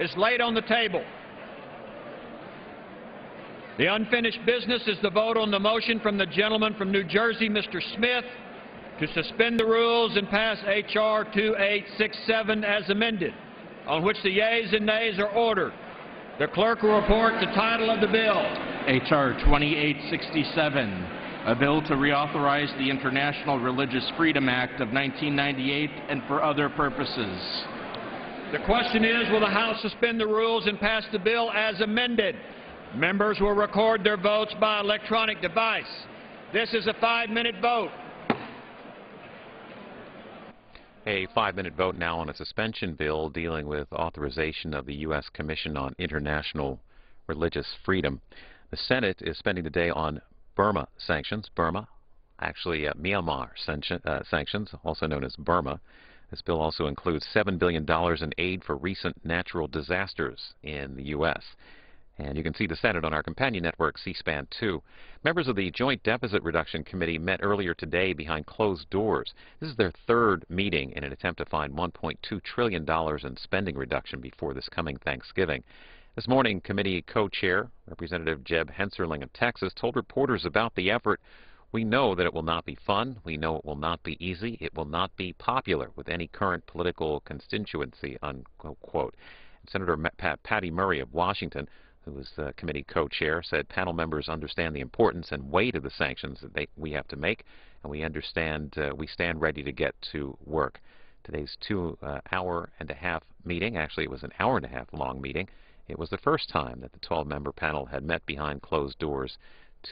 is laid on the table. The unfinished business is the vote on the motion from the gentleman from New Jersey, Mr. Smith, to suspend the rules and pass H.R. 2867 as amended, on which the yeas and nays are ordered. The clerk will report the title of the bill. H.R. 2867, a bill to reauthorize the International Religious Freedom Act of 1998 and for other purposes. The question is, will the House suspend the rules and pass the bill as amended? Members will record their votes by electronic device. This is a 5-minute vote. A 5-minute vote now on a suspension bill dealing with authorization of the U.S. Commission on International Religious Freedom. The Senate is spending the day on Burma sanctions. Myanmar sanctions, also known as Burma. This bill also includes $7 billion in aid for recent natural disasters in the U.S. And you can see the Senate on our companion network, C-SPAN 2. Members of the Joint Deficit Reduction Committee met earlier today behind closed doors. This is their third meeting in an attempt to find $1.2 trillion in spending reduction before this coming Thanksgiving. This morning, committee co-chair, Representative Jeb Hensarling of Texas, told reporters about the effort. We know that it will not be fun. We know it will not be easy. It will not be popular with any current political constituency, unquote. And Senator Patty Murray of Washington, who was the committee co-chair, said panel members understand the importance and weight of the sanctions that we have to make, and we stand ready to get to work. Today's 2-hour-and-a-half meeting, actually it was an hour-and-a-half long meeting. It was the first time that the 12-member panel had met behind closed doors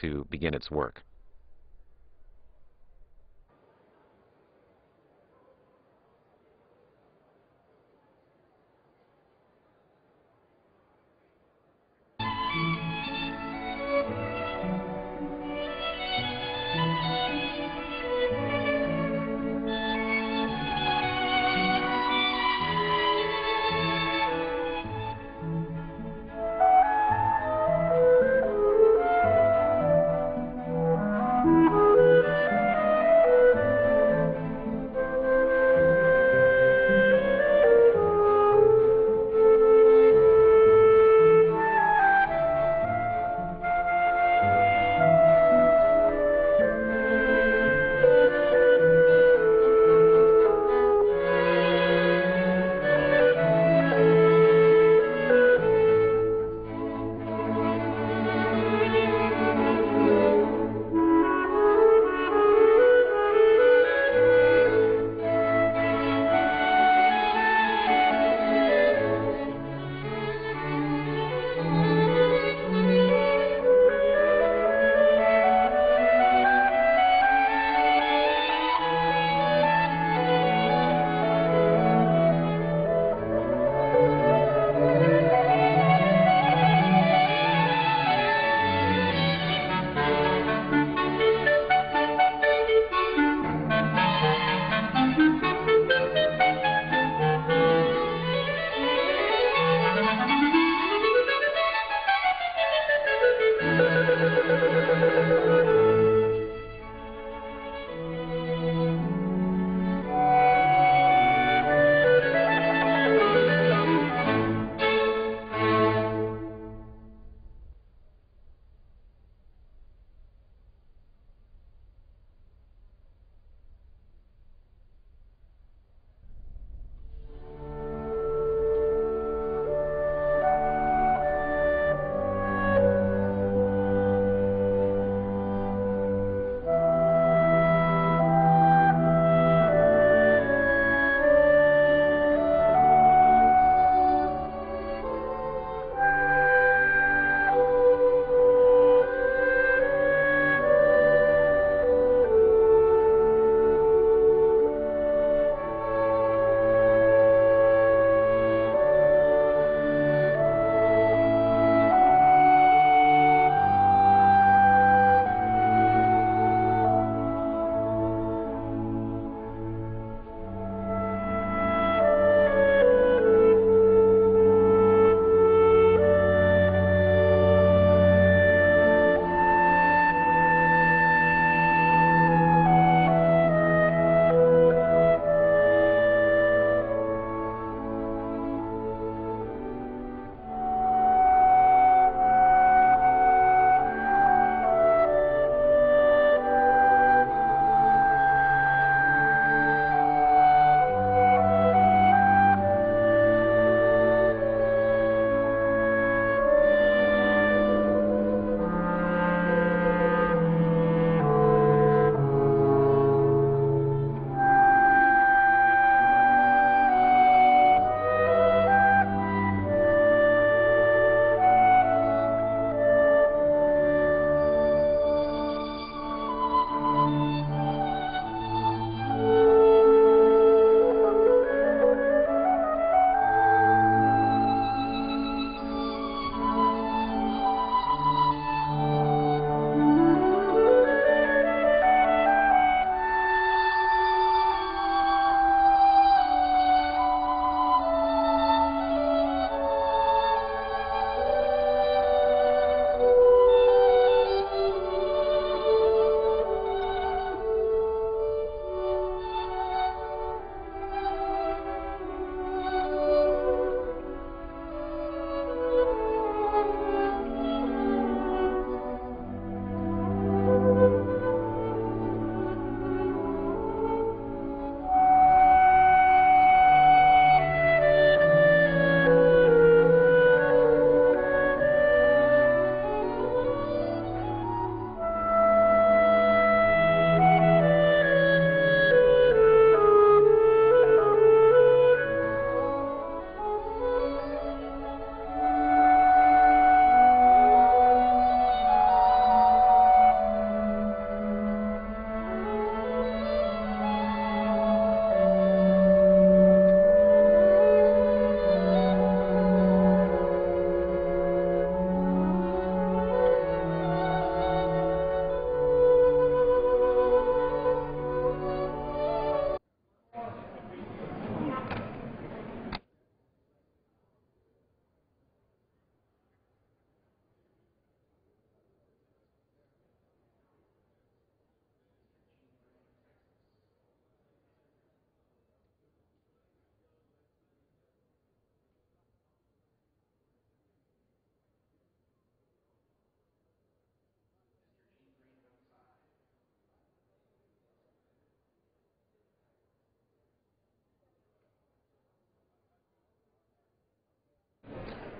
to begin its work.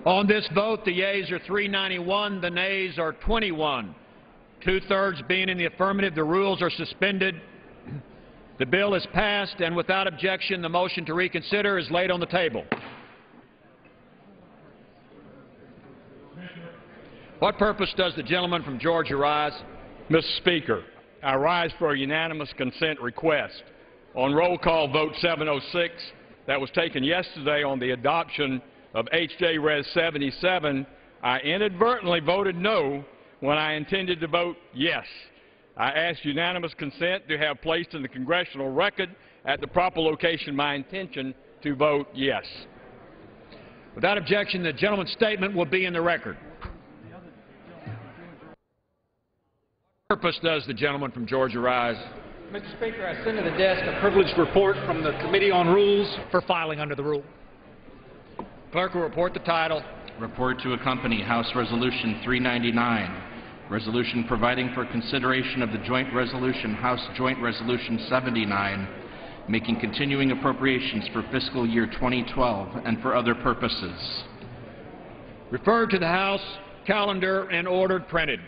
On this vote, the yeas are 391, the nays are 21. Two-thirds being in the affirmative, the rules are suspended. The bill is passed, and without objection, the motion to reconsider is laid on the table. What purpose does the gentleman from Georgia rise? Mr. Speaker, I rise for a unanimous consent request. On roll call vote 706 that was taken yesterday on the adoption of H.J. Res. 77, I inadvertently voted no when I intended to vote yes. I ask unanimous consent to have placed in the congressional record at the proper location my intention to vote yes. Without objection, the gentleman's statement will be in the record. What purpose does the gentleman from Georgia rise? Mr. Speaker, I send to the desk a privileged report from the Committee on Rules for filing under the rule. Clerk will report the title. Report to accompany House Resolution 399, resolution providing for consideration of the joint resolution, House Joint Resolution 79, making continuing appropriations for fiscal year 2012 and for other purposes. Referred to the House calendar and ordered printed.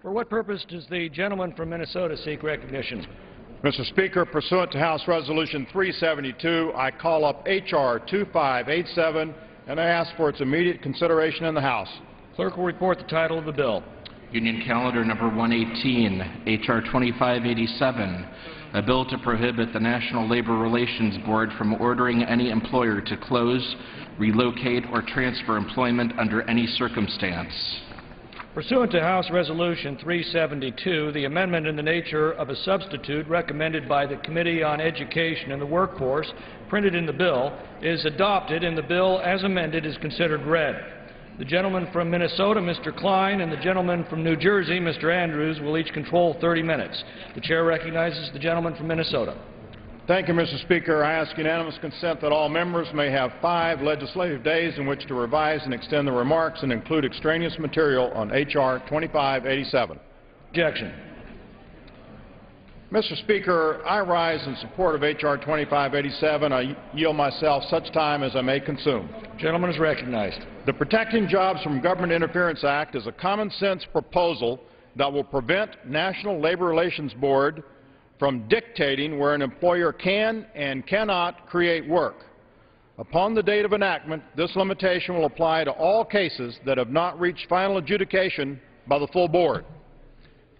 For what purpose does the gentleman from Minnesota seek recognition? Mr. Speaker, pursuant to House Resolution 372, I call up H.R. 2587 and I ask for its immediate consideration in the House. Clerk will report the title of the bill. Union Calendar number 118, H.R. 2587, a bill to prohibit the National Labor Relations Board from ordering any employer to close, relocate, or transfer employment under any circumstance. Pursuant to House Resolution 372, the amendment in the nature of a substitute recommended by the Committee on Education and the Workforce, printed in the bill, is adopted, and the bill as amended is considered read. The gentleman from Minnesota, Mr. Klein, and the gentleman from New Jersey, Mr. Andrews, will each control 30 minutes. The chair recognizes the gentleman from Minnesota. Thank you, Mr. Speaker. I ask unanimous consent that all members may have 5 legislative days in which to revise and extend the remarks and include extraneous material on H.R. 2587. Objection. Mr. Speaker, I rise in support of H.R. 2587. I yield myself such time as I may consume. Gentleman is recognized. The Protecting Jobs from Government Interference Act is a common-sense proposal that will prevent National Labor Relations Board from dictating where an employer can and cannot create work. Upon the date of enactment, this limitation will apply to all cases that have not reached final adjudication by the full board.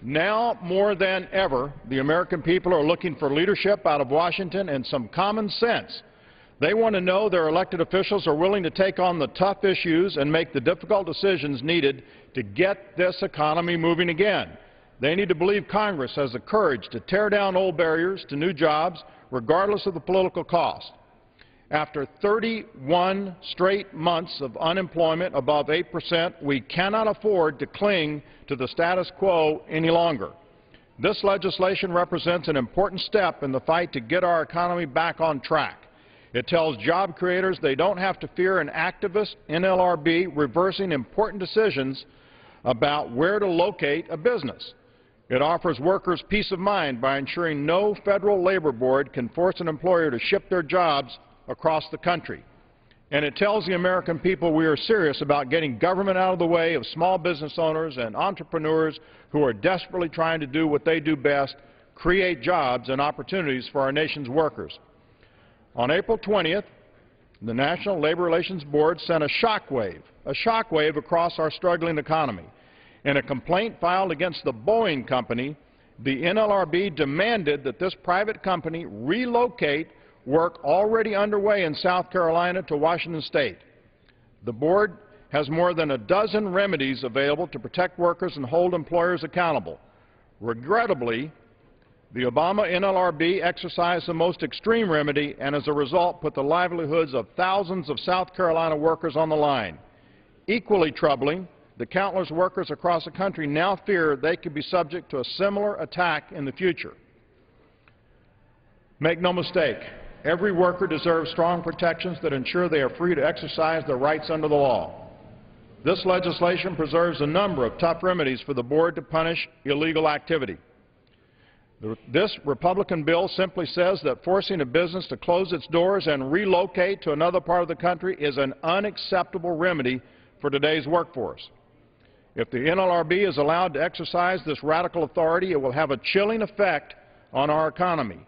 Now more than ever, the American people are looking for leadership out of Washington and some common sense. They want to know their elected officials are willing to take on the tough issues and make the difficult decisions needed to get this economy moving again. They need to believe Congress has the courage to tear down old barriers to new jobs, regardless of the political cost. After 31 straight months of unemployment above 8%, we cannot afford to cling to the status quo any longer. This legislation represents an important step in the fight to get our economy back on track. It tells job creators they don't have to fear an activist NLRB reversing important decisions about where to locate a business. It offers workers peace of mind by ensuring no federal labor board can force an employer to ship their jobs across the country. And it tells the American people we are serious about getting government out of the way of small business owners and entrepreneurs who are desperately trying to do what they do best, create jobs and opportunities for our nation's workers. On April 20th, the National Labor Relations Board sent a shockwave across our struggling economy. In a complaint filed against the Boeing Company, the NLRB demanded that this private company relocate work already underway in South Carolina to Washington State. The board has more than a dozen remedies available to protect workers and hold employers accountable. Regrettably, the Obama NLRB exercised the most extreme remedy and as a result put the livelihoods of thousands of South Carolina workers on the line. Equally troubling, the countless workers across the country now fear they could be subject to a similar attack in the future. Make no mistake, every worker deserves strong protections that ensure they are free to exercise their rights under the law. This legislation preserves a number of tough remedies for the board to punish illegal activity. This Republican bill simply says that forcing a business to close its doors and relocate to another part of the country is an unacceptable remedy for today's workforce. If the NLRB is allowed to exercise this radical authority, it will have a chilling effect on our economy.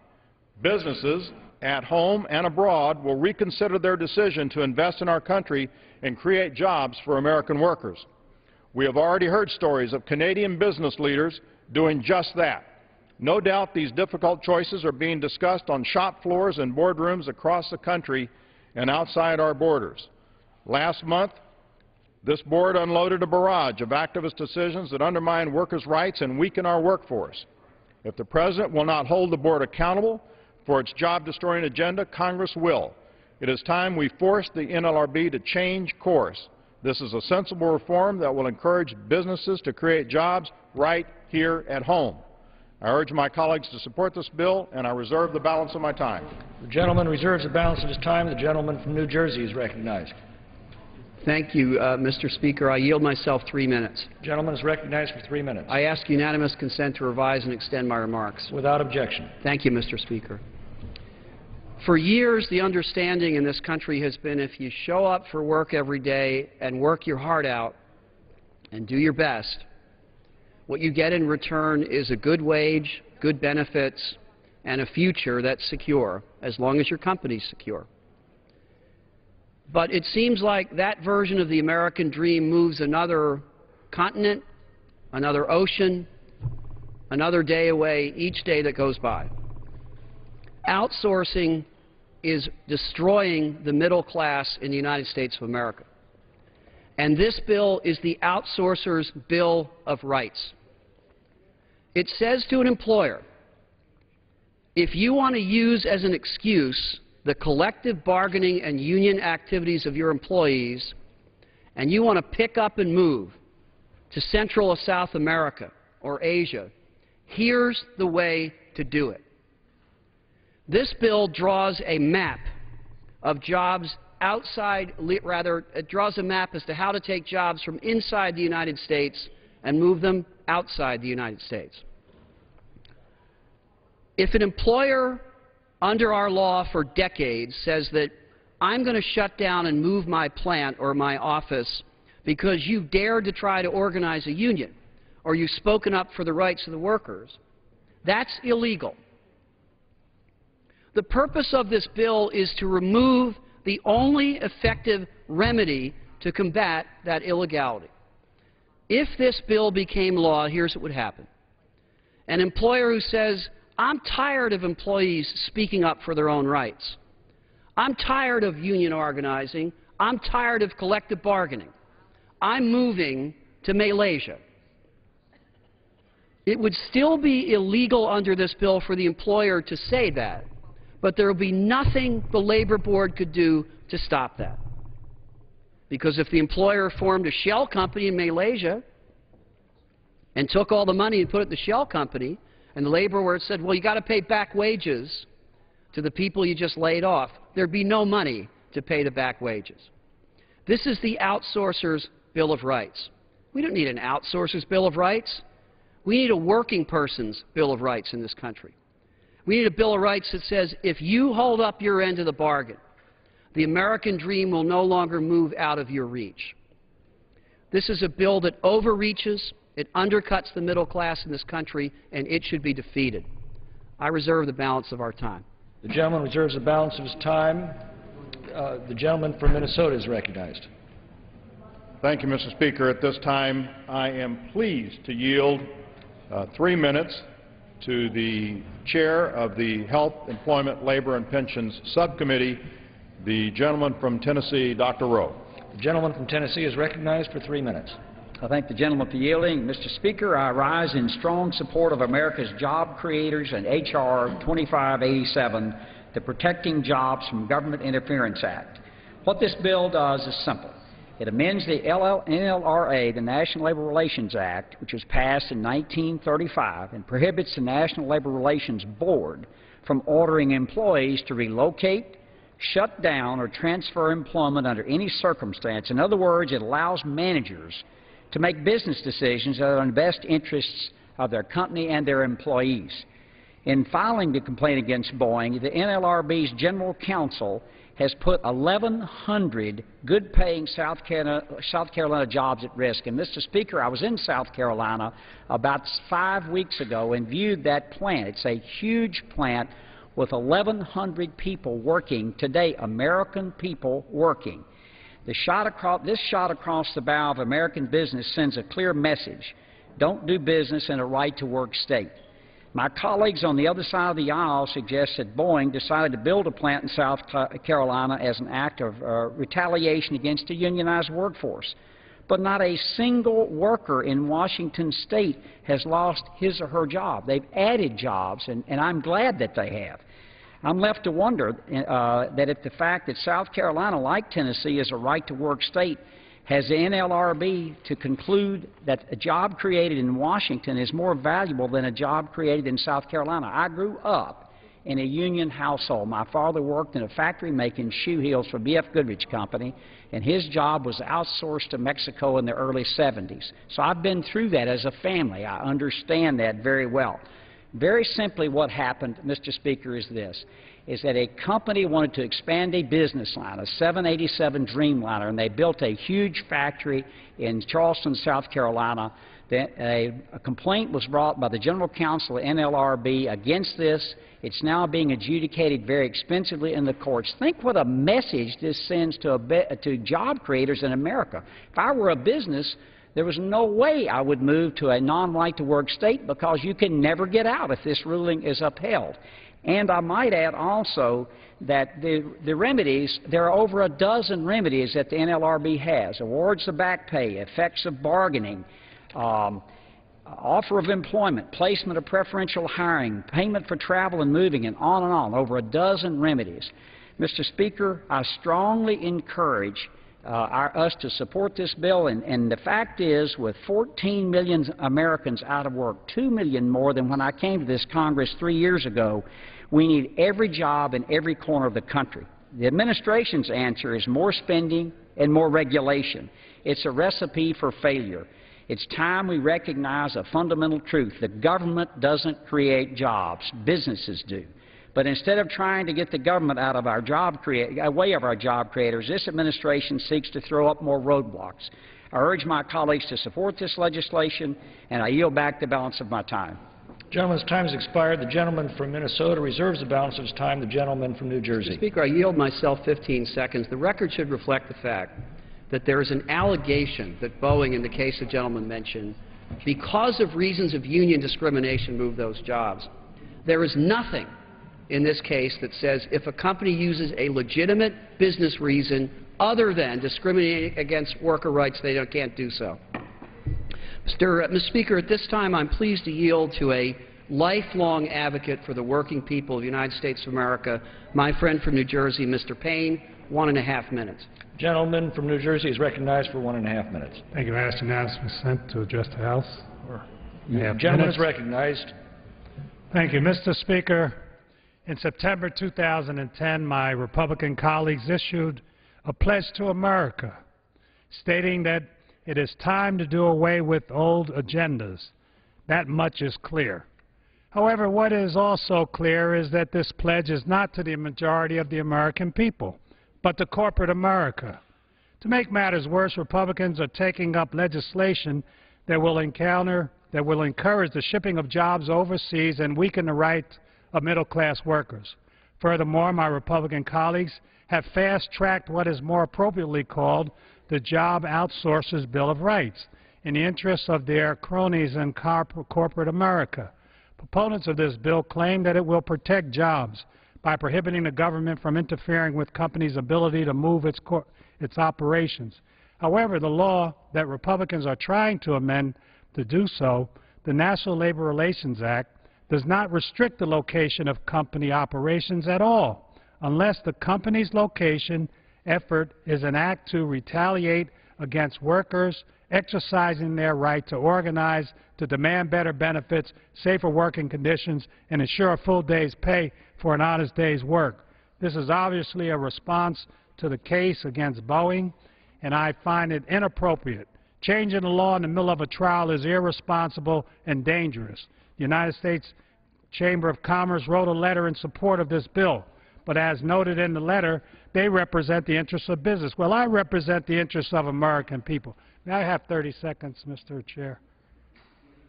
Businesses at home and abroad will reconsider their decision to invest in our country and create jobs for American workers. We have already heard stories of Canadian business leaders doing just that. No doubt these difficult choices are being discussed on shop floors and boardrooms across the country and outside our borders. Last month, this board unloaded a barrage of activist decisions that undermine workers' rights and weaken our workforce. If the President will not hold the board accountable for its job-destroying agenda, Congress will. It is time we force the NLRB to change course. This is a sensible reform that will encourage businesses to create jobs right here at home. I urge my colleagues to support this bill, and I reserve the balance of my time. The gentleman reserves the balance of his time. The gentleman from New Jersey is recognized. Thank you, Mr. Speaker. I yield myself 3 minutes. The gentleman is recognized for 3 minutes. I ask unanimous consent to revise and extend my remarks. Without objection. Thank you, Mr. Speaker. For years, the understanding in this country has been if you show up for work every day and work your heart out and do your best, what you get in return is a good wage, good benefits, and a future that's secure, as long as your company's secure. But it seems like that version of the American dream moves another continent, another ocean, another day away each day that goes by. Outsourcing is destroying the middle class in the United States of America. And this bill is the outsourcer's Bill of Rights. It says to an employer, if you want to use as an excuse the collective bargaining and union activities of your employees, and you want to pick up and move to Central or South America or Asia, here's the way to do it. This bill draws a map of jobs outside, it draws a map as to how to take jobs from inside the United States and move them outside the United States. If an employer under our law for decades says that I'm going to shut down and move my plant or my office because you dared to try to organize a union or you've spoken up for the rights of the workers, that's illegal. The purpose of this bill is to remove the only effective remedy to combat that illegality. If this bill became law, here's what would happen. An employer who says, I'm tired of employees speaking up for their own rights. I'm tired of union organizing. I'm tired of collective bargaining. I'm moving to Malaysia. It would still be illegal under this bill for the employer to say that, but there will be nothing the Labor Board could do to stop that. Because if the employer formed a shell company in Malaysia and took all the money and put it in the shell company, and the Labor Board said, well, you got to pay back wages to the people you just laid off, there'd be no money to pay the back wages. This is the outsourcer's Bill of Rights. We don't need an outsourcer's Bill of Rights. We need a working person's Bill of Rights in this country. We need a Bill of Rights that says if you hold up your end of the bargain, the American dream will no longer move out of your reach. This is a bill that overreaches, it undercuts the middle class in this country, and it should be defeated. I reserve the balance of our time. The gentleman reserves the balance of his time. The gentleman from Minnesota is recognized. Thank you, Mr. Speaker. At this time, I am pleased to yield 3 minutes to the chair of the Health, Employment, Labor, and Pensions Subcommittee, the gentleman from Tennessee, Dr. Rowe. The gentleman from Tennessee is recognized for 3 minutes. I thank the gentleman for yielding. Mr. Speaker, I rise in strong support of America's job creators and H.R. 2587, the Protecting Jobs from Government Interference Act. What this bill does is simple. It amends the NLRA, the National Labor Relations Act, which was passed in 1935, and prohibits the National Labor Relations Board from ordering employees to relocate, shut down or transfer employment under any circumstance. In other words, it allows managers to make business decisions that are in the best interests of their company and their employees. In filing the complaint against Boeing, the NLRB's General Counsel has put 1,100 good-paying South Carolina jobs at risk. And, Mr. Speaker, I was in South Carolina about 5 weeks ago and viewed that plant. It's a huge plant with 1,100 people working today, American people working. This shot across the bow of American business sends a clear message. Don't do business in a right-to-work state. My colleagues on the other side of the aisle suggest that Boeing decided to build a plant in South Carolina as an act of retaliation against a unionized workforce. But not a single worker in Washington State has lost his or her job. They've added jobs, and I'm glad that they have. I'm left to wonder that if the fact that South Carolina, like Tennessee, is a right-to-work state, has the NLRB to conclude that a job created in Washington is more valuable than a job created in South Carolina. I grew up in a union household. My father worked in a factory making shoe heels for B.F. Goodrich Company, and his job was outsourced to Mexico in the early 70s. So I've been through that as a family. I understand that very well. Very simply what happened, Mr. Speaker, is this, is that a company wanted to expand a business line, a 787 Dreamliner, and they built a huge factory in Charleston, South Carolina. A complaint was brought by the General Counsel of NLRB against this. It's now being adjudicated very expensively in the courts. Think what a message this sends to job creators in America. If I were a business, there was no way I would move to a non-right-to-work state because you can never get out if this ruling is upheld. And I might add also that the remedies, there are over a dozen remedies that the NLRB has. Awards of back pay, effects of bargaining, offer of employment, placement of preferential hiring, payment for travel and moving, and on, over a dozen remedies. Mr. Speaker, I strongly encourage us to support this bill, and the fact is, with 14 million Americans out of work, 2 million more than when I came to this Congress 3 years ago, we need every job in every corner of the country. The administration's answer is more spending and more regulation. It's a recipe for failure. It's time we recognize a fundamental truth. The government doesn't create jobs. Businesses do. But instead of trying to get the government out of our way of our job creators, this administration seeks to throw up more roadblocks. I urge my colleagues to support this legislation, and I yield back the balance of my time. Gentleman's time has expired. The gentleman from Minnesota reserves the balance of his time. The gentleman from New Jersey. Mr. Speaker, I yield myself 15 seconds. The record should reflect the fact that there is an allegation that Boeing, in the case the gentleman mentioned, because of reasons of union discrimination, moved those jobs. There is nothing in this case that says if a company uses a legitimate business reason other than discriminating against worker rights, they can't do so. Mr. Speaker, at this time I'm pleased to yield to a lifelong advocate for the working people of the United States of America, my friend from New Jersey, Mr. Payne, 1.5 minutes. Gentleman from New Jersey is recognized for 1.5 minutes. Thank you. I ask unanimous consent to address the House. Gentleman is recognized. Thank you. Mr. Speaker, in September 2010, my Republican colleagues issued a pledge to America stating that it is time to do away with old agendas. That much is clear. However, what is also clear is that this pledge is not to the majority of the American people, but to corporate America. To make matters worse, Republicans are taking up legislation that will encourage the shipping of jobs overseas and weaken the rights of middle-class workers. Furthermore, my Republican colleagues have fast-tracked what is more appropriately called the Job Outsourcers Bill of Rights in the interests of their cronies in corporate America. Proponents of this bill claim that it will protect jobs by prohibiting the government from interfering with companies' ability to move its operations. However, the law that Republicans are trying to amend to do so, the National Labor Relations Act, does not restrict the location of company operations at all, unless the company's location effort is an act to retaliate against workers exercising their right to organize, to demand better benefits, safer working conditions, and ensure a full day's pay for an honest day's work. This is obviously a response to the case against Boeing, and I find it inappropriate. Changing the law in the middle of a trial is irresponsible and dangerous. The United States Chamber of Commerce wrote a letter in support of this bill, but as noted in the letter, they represent the interests of business. Well, I represent the interests of American people. May I have 30 seconds, Mr. Chair?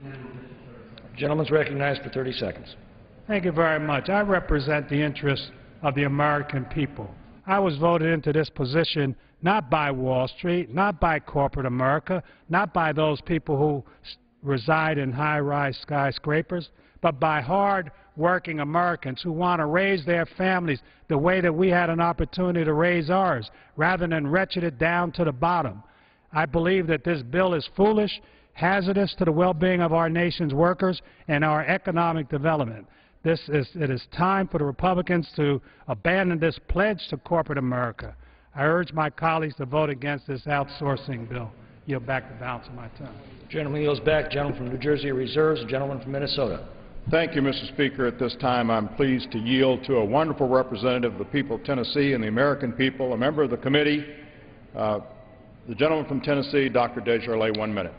The gentleman's recognized for 30 seconds. Thank you very much. I represent the interests of the American people. I was voted into this position not by Wall Street, not by corporate America, not by those people who reside in high-rise skyscrapers, but by hard-working Americans who want to raise their families the way that we had an opportunity to raise ours, rather than wretched it down to the bottom. I believe that this bill is foolish, hazardous to the well-being of our nation's workers and our economic development. It is time for the Republicans to abandon this pledge to corporate America. I urge my colleagues to vote against this outsourcing bill. Yield back the balance of my time. Gentleman yields back. Gentleman from New Jersey reserves. The gentleman from Minnesota. Thank you, Mr. Speaker. At this time, I'm pleased to yield to a wonderful representative of the people of Tennessee and the American people, a member of the committee, the gentleman from Tennessee, Dr. Desjarlais, 1 minute.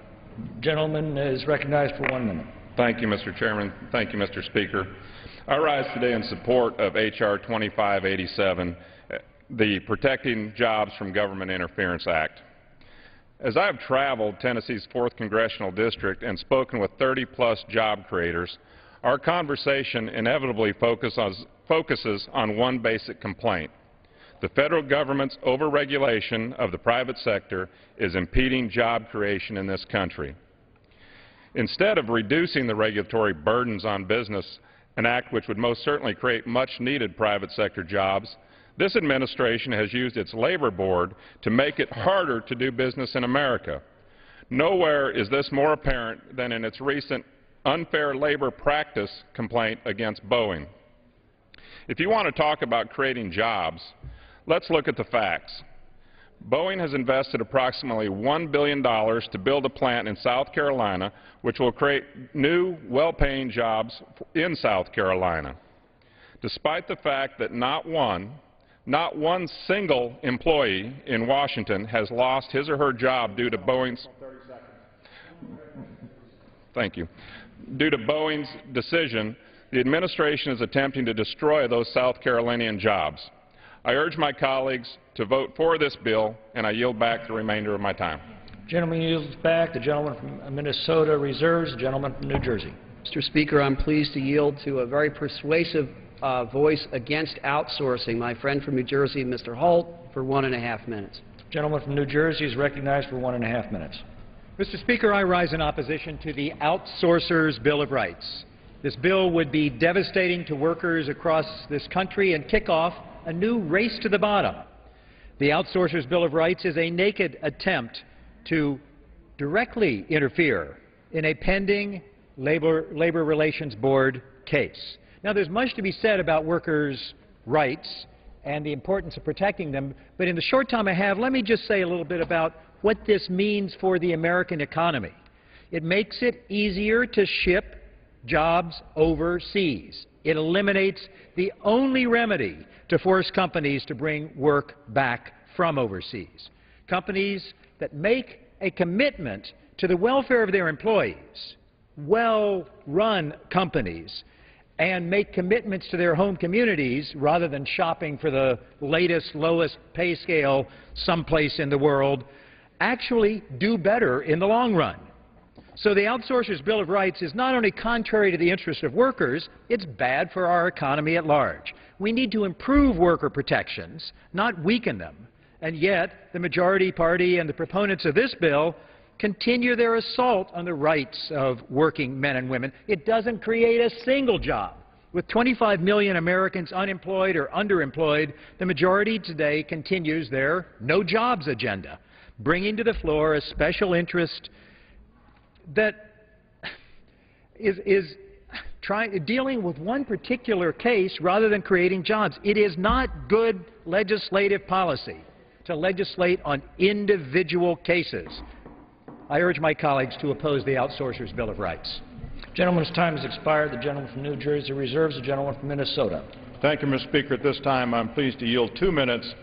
Gentleman is recognized for 1 minute. Thank you, Mr. Chairman. Thank you, Mr. Speaker. I rise today in support of H.R. 2587, the Protecting Jobs from Government Interference Act. As I have traveled Tennessee's 4th Congressional District and spoken with 30-plus job creators, our conversation inevitably focuses on one basic complaint. The federal government's overregulation of the private sector is impeding job creation in this country. Instead of reducing the regulatory burdens on business, an act which would most certainly create much-needed private sector jobs, this administration has used its labor board to make it harder to do business in America. Nowhere is this more apparent than in its recent unfair labor practice complaint against Boeing. If you want to talk about creating jobs, let's look at the facts. Boeing has invested approximately $1 billion to build a plant in South Carolina which will create new, well-paying jobs in South Carolina. Despite the fact that not one single employee in Washington has lost his or her job due to Boeing's Due to Boeing's decision, the administration is attempting to destroy those South Carolinian jobs. I urge my colleagues to vote for this bill, and I yield back the remainder of my time. Gentleman yields back. The gentleman from Minnesota reserves. The gentleman from New Jersey. Mr. Speaker, I'm pleased to yield to a very persuasive voice against outsourcing, my friend from New Jersey, Mr. Holt, for 1.5 minutes. Gentleman from New Jersey is recognized for 1.5 minutes. Mr. Speaker, I rise in opposition to the Outsourcers' Bill of Rights. This bill would be devastating to workers across this country and kick off a new race to the bottom. The Outsourcers' Bill of Rights is a naked attempt to directly interfere in a pending Labor Relations Board case. Now, there's much to be said about workers' rights and the importance of protecting them, but in the short time I have, let me just say a little bit about what this means for the American economy. It makes it easier to ship jobs overseas. It eliminates the only remedy to force companies to bring work back from overseas. Companies that make a commitment to the welfare of their employees, well-run companies, and make commitments to their home communities rather than shopping for the latest, lowest pay scale someplace in the world, actually do better in the long run. So the Outsourcers' Bill of Rights is not only contrary to the interests of workers, it's bad for our economy at large. We need to improve worker protections, not weaken them. And yet, the majority party and the proponents of this bill continue their assault on the rights of working men and women. It doesn't create a single job. With 25 million Americans unemployed or underemployed, the majority today continues their no jobs agenda, bringing to the floor a special interest that is dealing with one particular case rather than creating jobs. It is not good legislative policy to legislate on individual cases. I urge my colleagues to oppose the Outsourcers' Bill of Rights. Gentleman's time has expired. The gentleman from New Jersey reserves. The gentleman from Minnesota. Thank you, Mr. Speaker. At this time, I'm pleased to yield 2 minutes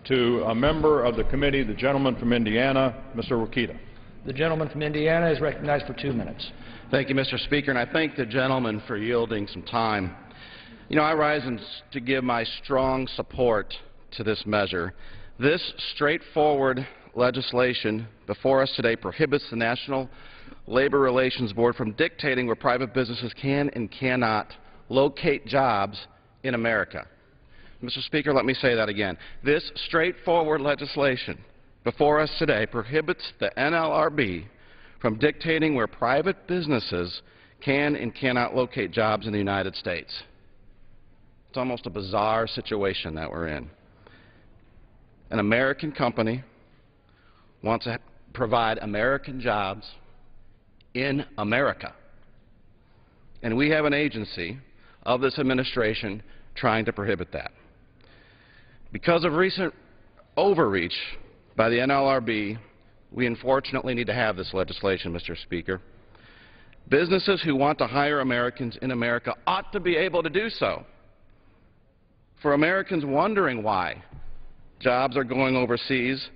to a member of the committee, the gentleman from Indiana, Mr. Wakita. The gentleman from Indiana is recognized for 2 minutes. Thank you, Mr. Speaker, and I thank the gentleman for yielding some time. You know, I rise to give my strong support to this measure. This straightforward legislation before us today prohibits the National Labor Relations Board from dictating where private businesses can and cannot locate jobs in America. Mr. Speaker, let me say that again. This straightforward legislation before us today prohibits the NLRB from dictating where private businesses can and cannot locate jobs in the United States. It's almost a bizarre situation that we're in. An American company wants to provide American jobs in America. And we have an agency of this administration trying to prohibit that. Because of recent overreach by the NLRB, we unfortunately need to have this legislation, Mr. Speaker. Businesses who want to hire Americans in America ought to be able to do so. For Americans wondering why jobs are going overseas,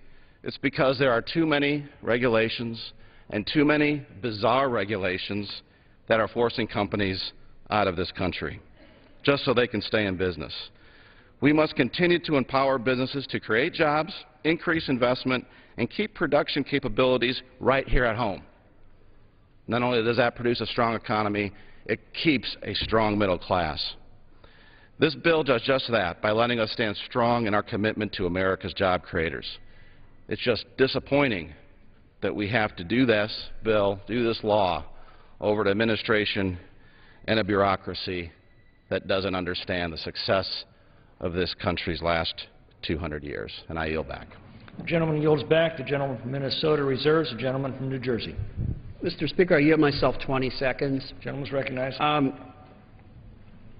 it's because there are too many regulations and too many bizarre regulations that are forcing companies out of this country, just so they can stay in business. We must continue to empower businesses to create jobs, increase investment, and keep production capabilities right here at home. Not only does that produce a strong economy, it keeps a strong middle class. This bill does just that by letting us stand strong in our commitment to America's job creators. It's just disappointing that we have to do this bill, do this law, over an administration and a bureaucracy that doesn't understand the success of this country's last 200 years. And I yield back. The gentleman yields back. The gentleman from Minnesota reserves. The gentleman from New Jersey. Mr. Speaker, I yield myself 20 seconds. The gentleman is recognized.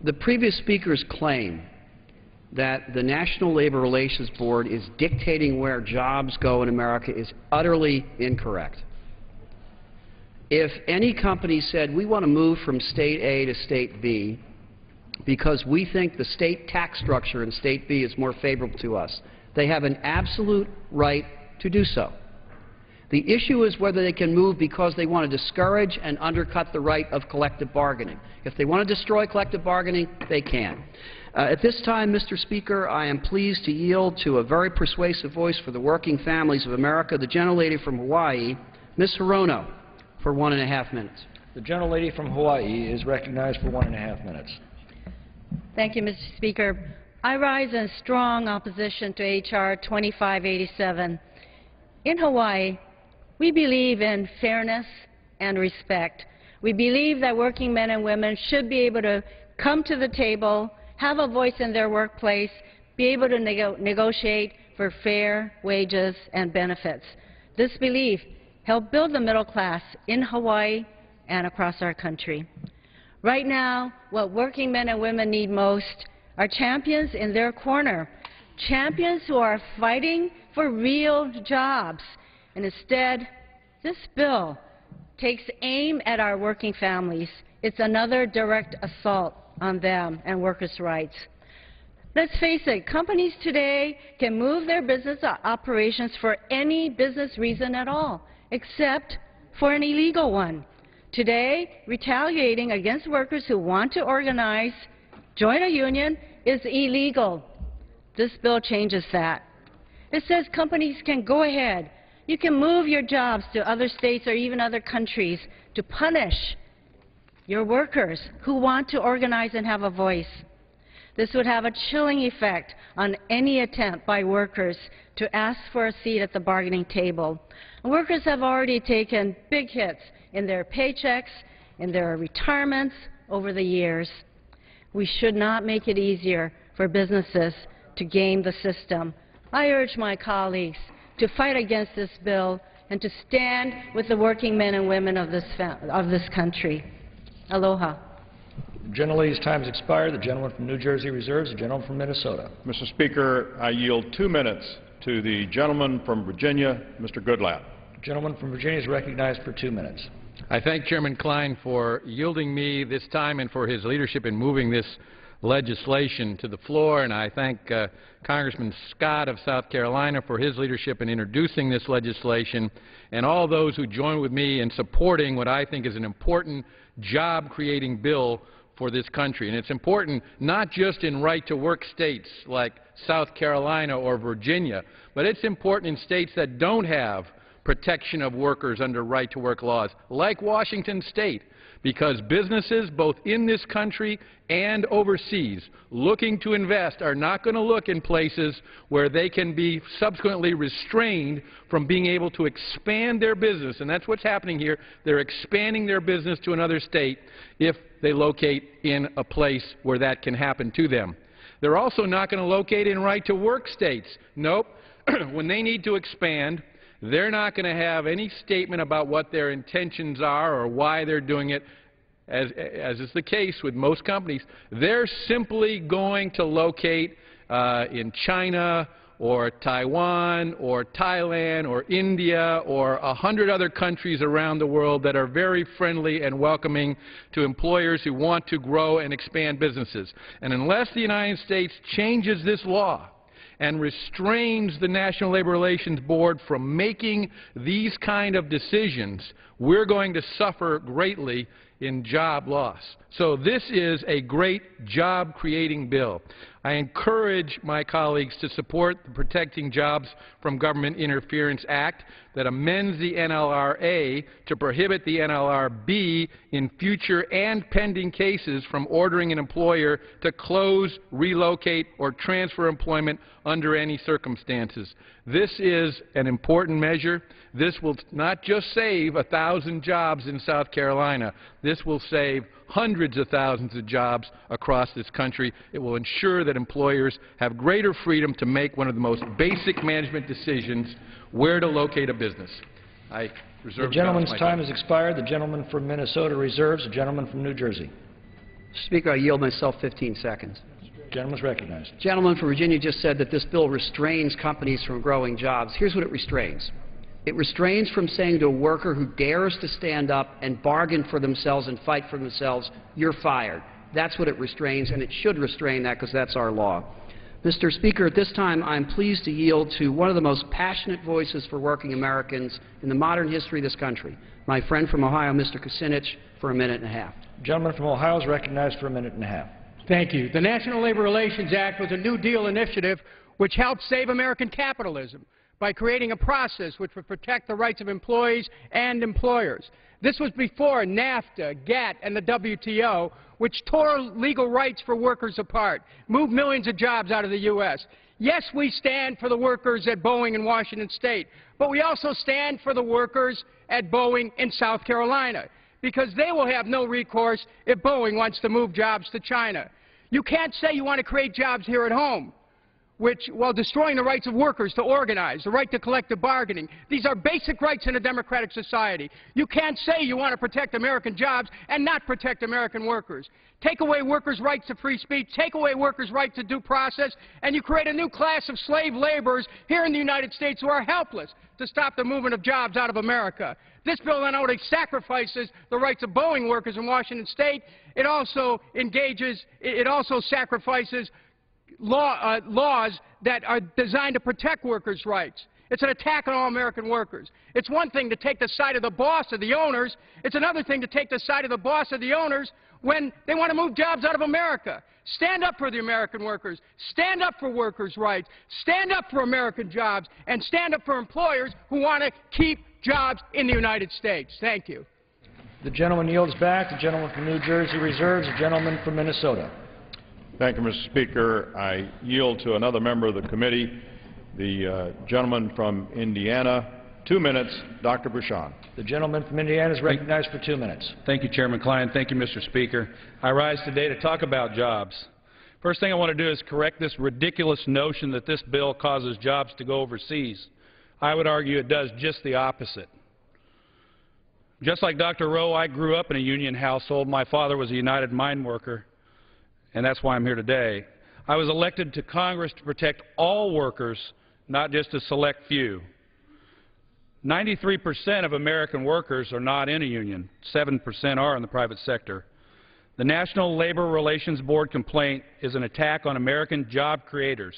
The previous speaker's claim that the National Labor Relations Board is dictating where jobs go in America is utterly incorrect. If any company said, we want to move from State A to State B because we think the state tax structure in State B is more favorable to us, they have an absolute right to do so. The issue is whether they can move because they want to discourage and undercut the right of collective bargaining. If they want to destroy collective bargaining, they can. At this time, Mr. Speaker, I am pleased to yield to a very persuasive voice for the working families of America, the gentlelady from Hawaii, Ms. Hirono, for 1.5 minutes. The gentlelady from Hawaii is recognized for 1.5 minutes. Thank you, Mr. Speaker. I rise in strong opposition to H.R. 2587. In Hawaii, we believe in fairness and respect. We believe that working men and women should be able to come to the table, have a voice in their workplace, be able to negotiate for fair wages and benefits. This belief helped build the middle class in Hawaii and across our country. Right now, what working men and women need most are champions in their corner, champions who are fighting for real jobs. And instead, this bill takes aim at our working families. It's another direct assault on them and workers' rights. Let's face it, companies today can move their business operations for any business reason at all, except for an illegal one. Today, retaliating against workers who want to organize, join a union, is illegal. This bill changes that. It says companies can go ahead. You can move your jobs to other states or even other countries to punish your workers who want to organize and have a voice. This would have a chilling effect on any attempt by workers to ask for a seat at the bargaining table. Workers have already taken big hits in their paychecks, in their retirements over the years. We should not make it easier for businesses to game the system. I urge my colleagues to fight against this bill and to stand with the working men and women of this country. Aloha. The gentlelady's time has expired. The gentleman from New Jersey reserves. The gentleman from Minnesota. Mr. Speaker, I yield 2 minutes to the gentleman from Virginia, Mr. Goodlatte. The gentleman from Virginia is recognized for 2 minutes. I thank Chairman Klein for yielding me this time and for his leadership in moving this legislation to the floor, and I thank Congressman Scott of South Carolina for his leadership in introducing this legislation, and all those who join with me in supporting what I think is an important job-creating bill for this country. And it's important not just in right-to-work states like South Carolina or Virginia, but it's important in states that don't have protection of workers under right-to-work laws, like Washington State, because businesses both in this country and overseas looking to invest are not going to look in places where they can be subsequently restrained from being able to expand their business. And that's what's happening here. They're expanding their business to another state if they locate in a place where that can happen to them. They're also not going to locate in right-to-work states. Nope. When they need to expand, they're not going to have any statement about what their intentions are or why they're doing it, as is the case with most companies. They're simply going to locate in China or Taiwan or Thailand or India or 100 other countries around the world that are very friendly and welcoming to employers who want to grow and expand businesses. And unless the United States changes this law and restrains the National Labor Relations Board from making these kind of decisions, we're going to suffer greatly in job loss. So this is a great job-creating bill. I encourage my colleagues to support the Protecting Jobs from Government Interference Act that amends the NLRA to prohibit the NLRB in future and pending cases from ordering an employer to close, relocate, or transfer employment under any circumstances. This is an important measure. This will not just save 1,000 jobs in South Carolina. This will save hundreds of thousands of jobs across this country. It will ensure that employers have greater freedom to make one of the most basic management decisions, where to locate a business. I reserve the gentleman's time has expired. The gentleman from Minnesota reserves. The gentleman from New Jersey. Speaker, I yield myself 15 seconds. The gentleman is recognized. The gentleman from Virginia just said that this bill restrains companies from growing jobs. Here's what it restrains. It restrains from saying to a worker who dares to stand up and bargain for themselves and fight for themselves, you're fired. That's what it restrains, and it should restrain that because that's our law. Mr. Speaker, at this time I'm pleased to yield to one of the most passionate voices for working Americans in the modern history of this country, my friend from Ohio, Mr. Kucinich, for a minute and a half. The gentleman from Ohio is recognized for a minute and a half. Thank you. The National Labor Relations Act was a New Deal initiative which helped save American capitalism by creating a process which would protect the rights of employees and employers. This was before NAFTA, GATT, and the WTO, which tore legal rights for workers apart, moved millions of jobs out of the U.S. Yes, we stand for the workers at Boeing in Washington State, but we also stand for the workers at Boeing in South Carolina, because they will have no recourse if Boeing wants to move jobs to China. You can't say you want to create jobs here at home, while destroying the rights of workers to organize, the right to collective bargaining. These are basic rights in a democratic society. You can't say you want to protect American jobs and not protect American workers. Take away workers' rights to free speech, take away workers' right to due process, and you create a new class of slave laborers here in the United States who are helpless to stop the movement of jobs out of America. This bill not only sacrifices the rights of Boeing workers in Washington State, it also sacrifices laws that are designed to protect workers' rights. It's an attack on all American workers. It's one thing to take the side of the boss of the owners. It's another thing to take the side of the boss of the owners when they want to move jobs out of America. Stand up for the American workers. Stand up for workers' rights. Stand up for American jobs. And stand up for employers who want to keep jobs in the United States. Thank you. The gentleman yields back. The gentleman from New Jersey reserves. The gentleman from Minnesota. Thank you, Mr. Speaker. I yield to another member of the committee, the gentleman from Indiana. 2 minutes, Dr. Bucshon. The gentleman from Indiana is recognized for 2 minutes. Thank you, Chairman Klein. Thank you, Mr. Speaker. I rise today to talk about jobs. First thing I want to do is correct this ridiculous notion that this bill causes jobs to go overseas. I would argue it does just the opposite. Just like Dr. Rowe, I grew up in a union household. My father was a United Mine Worker, and that's why I'm here today. I was elected to Congress to protect all workers, not just a select few. 93% of American workers are not in a union. 7% are in the private sector. The National Labor Relations Board complaint is an attack on American job creators.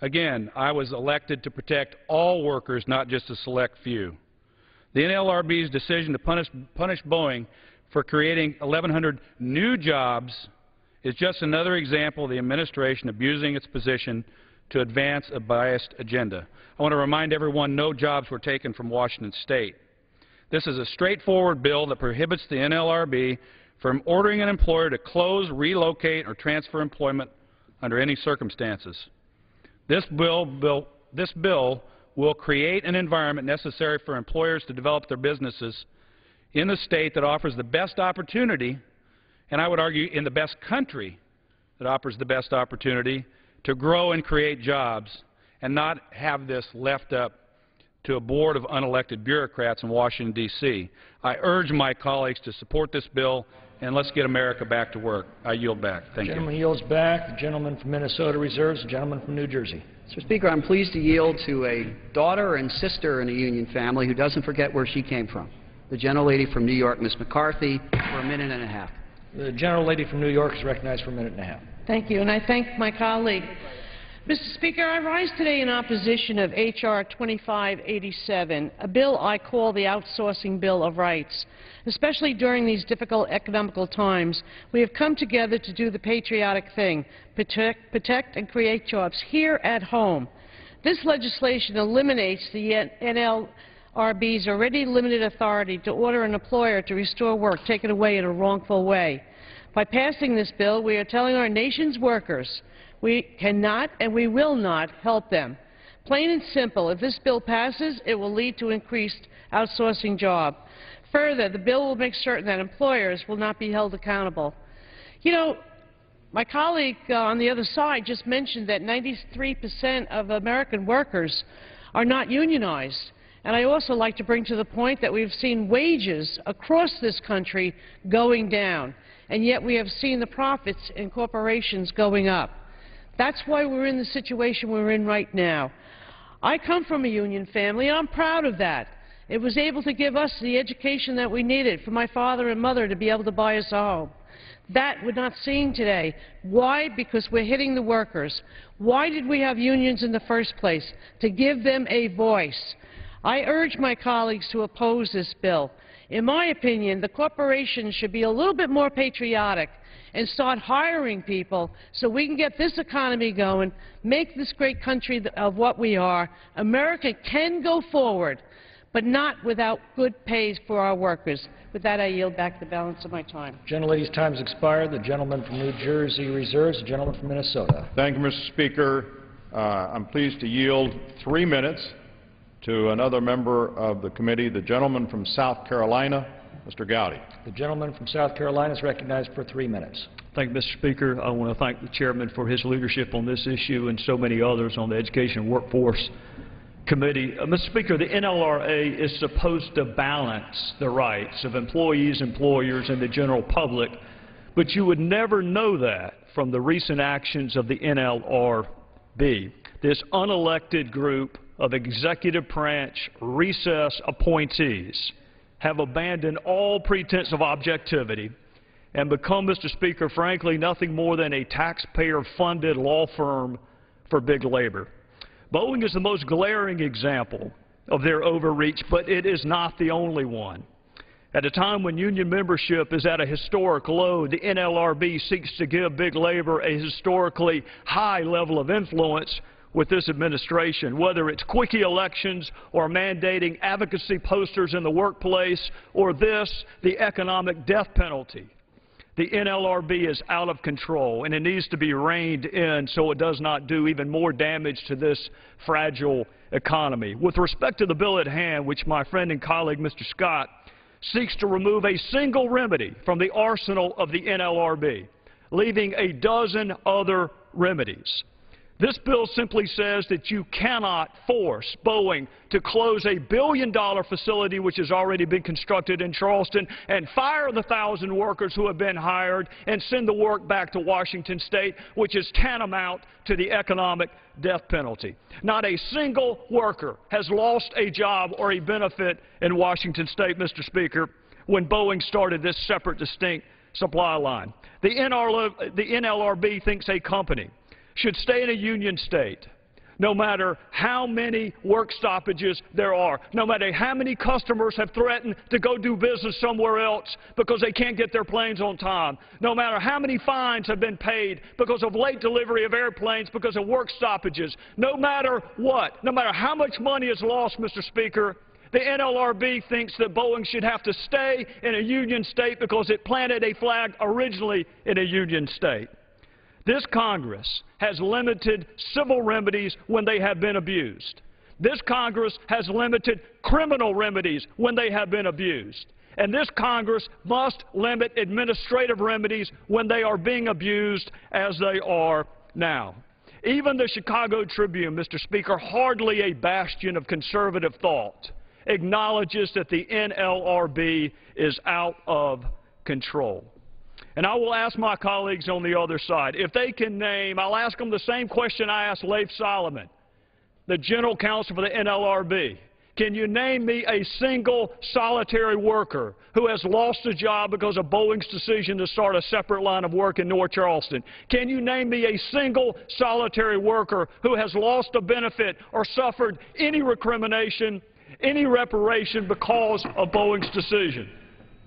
Again, I was elected to protect all workers, not just a select few. The NLRB's decision to punish Boeing for creating 1,100 new jobs is just another example of the administration abusing its position to advance a biased agenda. I want to remind everyone no jobs were taken from Washington State. This is a straightforward bill that prohibits the NLRB from ordering an employer to close, relocate, or transfer employment under any circumstances. This bill will create an environment necessary for employers to develop their businesses in the state that offers the best opportunity, and I would argue in the best country that offers the best opportunity to grow and create jobs, and not have this left up to a board of unelected bureaucrats in Washington, D.C. I urge my colleagues to support this bill, and let's get America back to work. I yield back. Thank you. The gentleman yields back. The gentleman from Minnesota reserves. The gentleman from New Jersey. Mr. Speaker, I'm pleased to yield to a daughter and sister in a union family who doesn't forget where she came from. The gentlelady from New York, Ms. McCarthy, for a minute and a half. The gentlelady from New York is recognized for a minute and a half. Thank you, and I thank my colleague. Mr. Speaker, I rise today in opposition of H.R. 2587, a bill I call the Outsourcing Bill of Rights. Especially during these difficult economical times, we have come together to do the patriotic thing, protect and create jobs here at home. This legislation eliminates the NLRB's already limited authority to order an employer to restore work taken away in a wrongful way. By passing this bill, we are telling our nation's workers we cannot and we will not help them. Plain and simple, if this bill passes, it will lead to increased outsourcing jobs. Further, the bill will make certain that employers will not be held accountable. You know, my colleague on the other side just mentioned that 93% of American workers are not unionized. And I also like to bring to the point that we've seen wages across this country going down, and yet we have seen the profits in corporations going up. That's why we're in the situation we're in right now. I come from a union family, and I'm proud of that. It was able to give us the education that we needed for my father and mother to be able to buy us a home. That we're not seeing today. Why? Because we're hitting the workers. Why did we have unions in the first place? To give them a voice. I urge my colleagues to oppose this bill. In my opinion, the corporations should be a little bit more patriotic and start hiring people so we can get this economy going, make this great country of what we are. America can go forward, but not without good pays for our workers. With that, I yield back the balance of my time. Gentlelady's time has expired. The gentleman from New Jersey reserves. The gentleman from Minnesota. Thank you, Mr. Speaker. I'm pleased to yield 3 minutes to another member of the committee, the gentleman from South Carolina, Mr. Gowdy. The gentleman from South Carolina is recognized for 3 minutes. Thank you, Mr. Speaker. I want to thank the chairman for his leadership on this issue and so many others on the Education and Workforce Committee. Mr. Speaker, the NLRA is supposed to balance the rights of employees, employers, and the general public, but you would never know that from the recent actions of the NLRB. This unelected group of executive branch recess appointees have abandoned all pretense of objectivity and become, Mr. Speaker, frankly, nothing more than a taxpayer-funded law firm for big labor. Boeing is the most glaring example of their overreach, but it is not the only one. At a time when union membership is at a historic low, the NLRB seeks to give big labor a historically high level of influence with this administration, whether it's quickie elections or mandating advocacy posters in the workplace or this, the economic death penalty. The NLRB is out of control, and it needs to be reined in so it does not do even more damage to this fragile economy. With respect to the bill at hand, which my friend and colleague, Mr. Scott, seeks to remove a single remedy from the arsenal of the NLRB, leaving a dozen other remedies. This bill simply says that you cannot force Boeing to close a billion-dollar facility which has already been constructed in Charleston and fire the 1,000 workers who have been hired and send the work back to Washington State, which is tantamount to the economic death penalty. Not a single worker has lost a job or a benefit in Washington State, Mr. Speaker, when Boeing started this separate, distinct supply line. The NLRB thinks a company should stay in a union state no matter how many work stoppages there are, no matter how many customers have threatened to go do business somewhere else because they can't get their planes on time, no matter how many fines have been paid because of late delivery of airplanes because of work stoppages, no matter what, no matter how much money is lost, Mr. Speaker, the NLRB thinks that Boeing should have to stay in a union state because it planted a flag originally in a union state. This Congress has limited civil remedies when they have been abused. This Congress has limited criminal remedies when they have been abused. And this Congress must limit administrative remedies when they are being abused as they are now. Even the Chicago Tribune, Mr. Speaker, hardly a bastion of conservative thought, acknowledges that the NLRB is out of control. And I will ask my colleagues on the other side, if they can name, I'll ask them the same question I asked Leif Solomon, the General Counsel for the NLRB. Can you name me a single solitary worker who has lost a job because of Boeing's decision to start a separate line of work in North Charleston? Can you name me a single solitary worker who has lost a benefit or suffered any recrimination, any reparation because of Boeing's decision?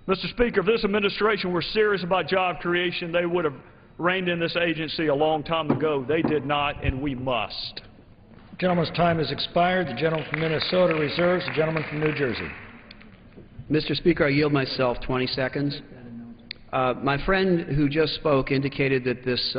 Mr. Speaker, if this administration were serious about job creation, they would have reined in this agency a long time ago. They did not, and we must. The gentleman's time has expired. The gentleman from Minnesota reserves. The gentleman from New Jersey. Mr. Speaker, I yield myself 20 seconds. My friend who just spoke indicated that this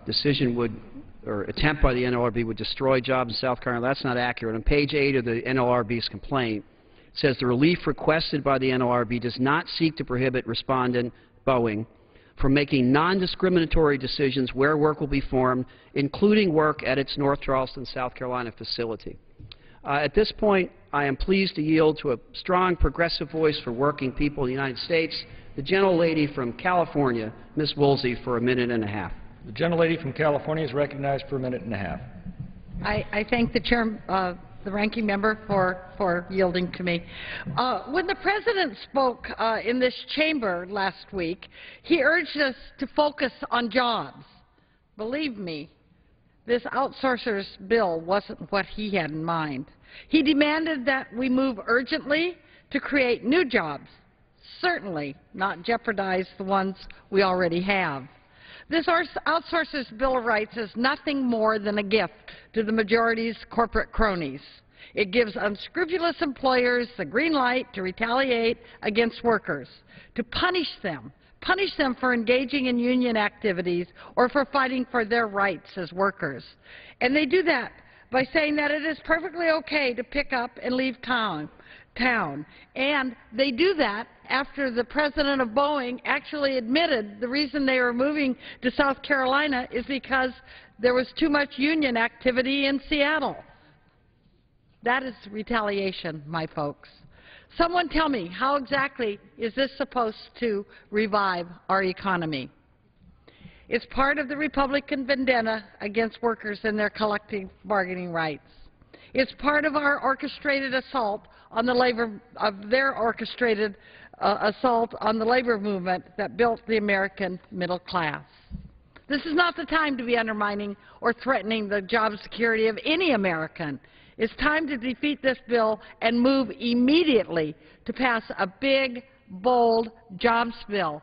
decision would, or attempt by the NLRB would destroy jobs in South Carolina. That's not accurate. On page 8 of the NLRB's complaint, it says the relief requested by the NLRB does not seek to prohibit respondent Boeing from making non-discriminatory decisions where work will be formed, including work at its North Charleston, South Carolina facility. At this point, I am pleased to yield to a strong progressive voice for working people in the United States, the gentlelady from California, Ms. Woolsey, for a minute and a half. The gentlelady from California is recognized for a minute and a half. I thank the ranking member for yielding to me. When the President spoke in this chamber last week, he urged us to focus on jobs. Believe me, this outsourcers bill wasn't what he had in mind. He demanded that we move urgently to create new jobs, certainly not jeopardize the ones we already have. This outsourcers Bill of Rights is nothing more than a gift to the majority's corporate cronies. It gives unscrupulous employers the green light to retaliate against workers, to punish them for engaging in union activities or for fighting for their rights as workers. And they do that by saying that it is perfectly okay to pick up and leave town. And they do that after the president of Boeing actually admitted the reason they were moving to South Carolina is because there was too much union activity in Seattle. That is retaliation, my folks. Someone tell me, how exactly is this supposed to revive our economy? It's part of the Republican vendetta against workers and their collective bargaining rights. It's part of our orchestrated assault on the labor, assault on the labor movement that built the American middle class. This is not the time to be undermining or threatening the job security of any American. It's time to defeat this bill and move immediately to pass a big, bold jobs bill,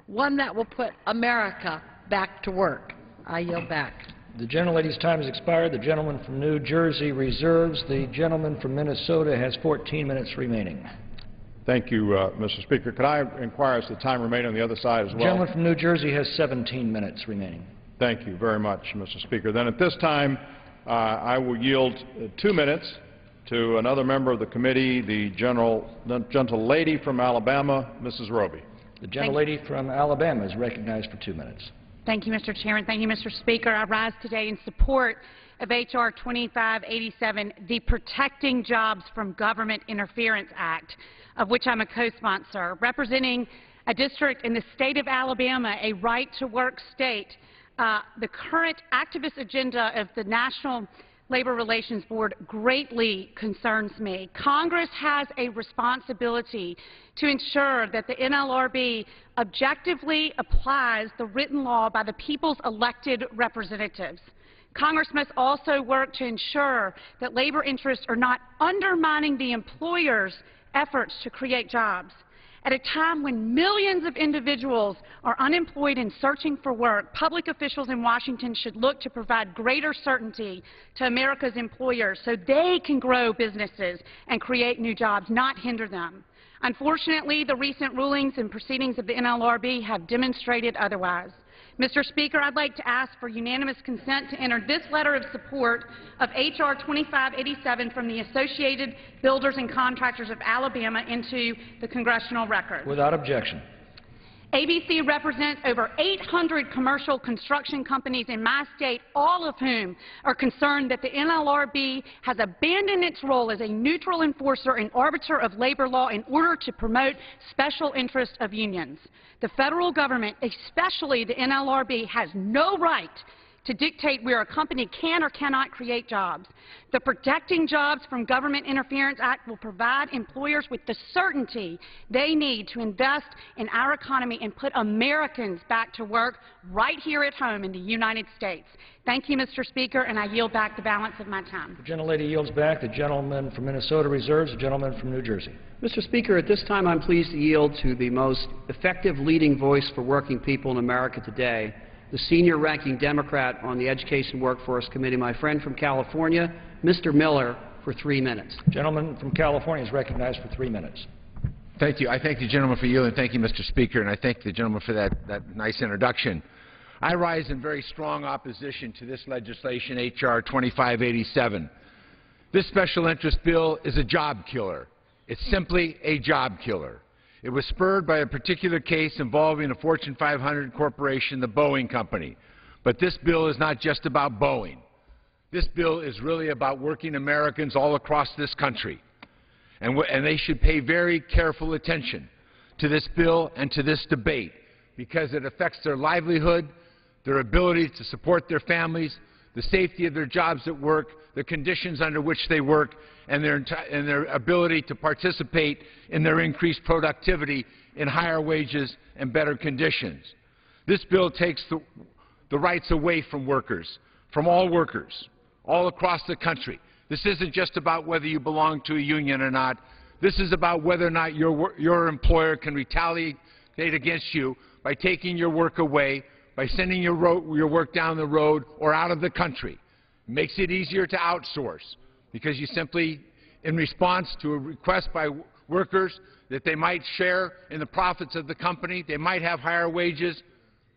one that will put America back to work. I yield back. The gentlelady's time has expired. The gentleman from New Jersey reserves. The gentleman from Minnesota has 14 minutes remaining. Thank you, Mr. Speaker. Could I inquire as to the time remaining on the other side as well? The gentleman from New Jersey has 17 minutes remaining. Thank you very much, Mr. Speaker. Then at this time, I will yield 2 minutes to another member of the committee, the gentlelady from Alabama, Mrs. Roby. The gentlelady from Alabama is recognized for 2 minutes. Thank you, Mr. Chairman. Thank you, Mr. Speaker. I rise today in support of H.R. 2587, the Protecting Jobs from Government Interference Act, of which I'm a co-sponsor, representing a district in the state of Alabama, a right-to-work state. The current activist agenda of the National Labor Relations Board greatly concerns me. Congress has a responsibility to ensure that the NLRB objectively applies the written law by the people's elected representatives. Congress must also work to ensure that labor interests are not undermining the employer's efforts to create jobs. At a time when millions of individuals are unemployed and searching for work, public officials in Washington should look to provide greater certainty to America's employers so they can grow businesses and create new jobs, not hinder them. Unfortunately, the recent rulings and proceedings of the NLRB have demonstrated otherwise. Mr. Speaker, I'd like to ask for unanimous consent to enter this letter of support of H.R. 2587 from the Associated Builders and Contractors of Alabama into the congressional record. Without objection. ABC represents over 800 commercial construction companies in my state, all of whom are concerned that the NLRB has abandoned its role as a neutral enforcer and arbiter of labor law in order to promote special interests of unions. The federal government, especially the NLRB, has no right to dictate where a company can or cannot create jobs. The Protecting Jobs from Government Interference Act will provide employers with the certainty they need to invest in our economy and put Americans back to work right here at home in the United States. Thank you, Mr. Speaker, and I yield back the balance of my time. The gentlelady yields back. The gentleman from Minnesota reserves. The gentleman from New Jersey. Mr. Speaker, at this time I'm pleased to yield to the most effective leading voice for working people in America today, the senior ranking Democrat on the Education Workforce Committee, my friend from California, Mr. Miller, for 3 minutes. The gentleman from California is recognized for 3 minutes. Thank you. I thank the gentleman for yielding. Thank you, Mr. Speaker, and I thank the gentleman for that nice introduction. I rise in very strong opposition to this legislation, H.R. 2587. This special interest bill is a job killer. It's simply a job killer. It was spurred by a particular case involving a Fortune 500 corporation, the Boeing Company. But this bill is not just about Boeing. This bill is really about working Americans all across this country. And they should pay very careful attention to this bill and to this debate because it affects their livelihood, their ability to support their families, the safety of their jobs at work, the conditions under which they work, and their ability to participate in their increased productivity in higher wages and better conditions. This bill takes the rights away from workers, from all workers, all across the country. This isn't just about whether you belong to a union or not. This is about whether or not your employer can retaliate against you by taking your work away, by sending your work down the road or out of the country. It makes it easier to outsource because you simply, in response to a request by workers that they might share in the profits of the company, they might have higher wages,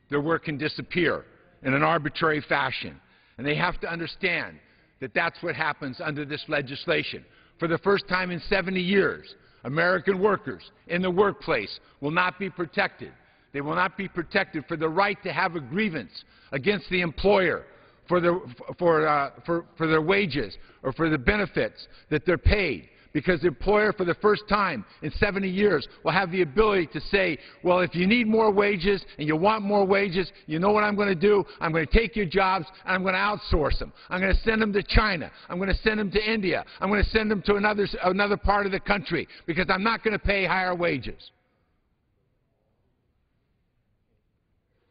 their work can disappear in an arbitrary fashion. And they have to understand that that's what happens under this legislation. For the first time in 70 years, American workers in the workplace will not be protected. They will not be protected for the right to have a grievance against the employer for their wages or for the benefits that they're paid, because the employer for the first time in 70 years will have the ability to say, well, if you need more wages and you want more wages, you know what I'm going to do? I'm going to take your jobs and I'm going to outsource them. I'm going to send them to China. I'm going to send them to India. I'm going to send them to another part of the country because I'm not going to pay higher wages.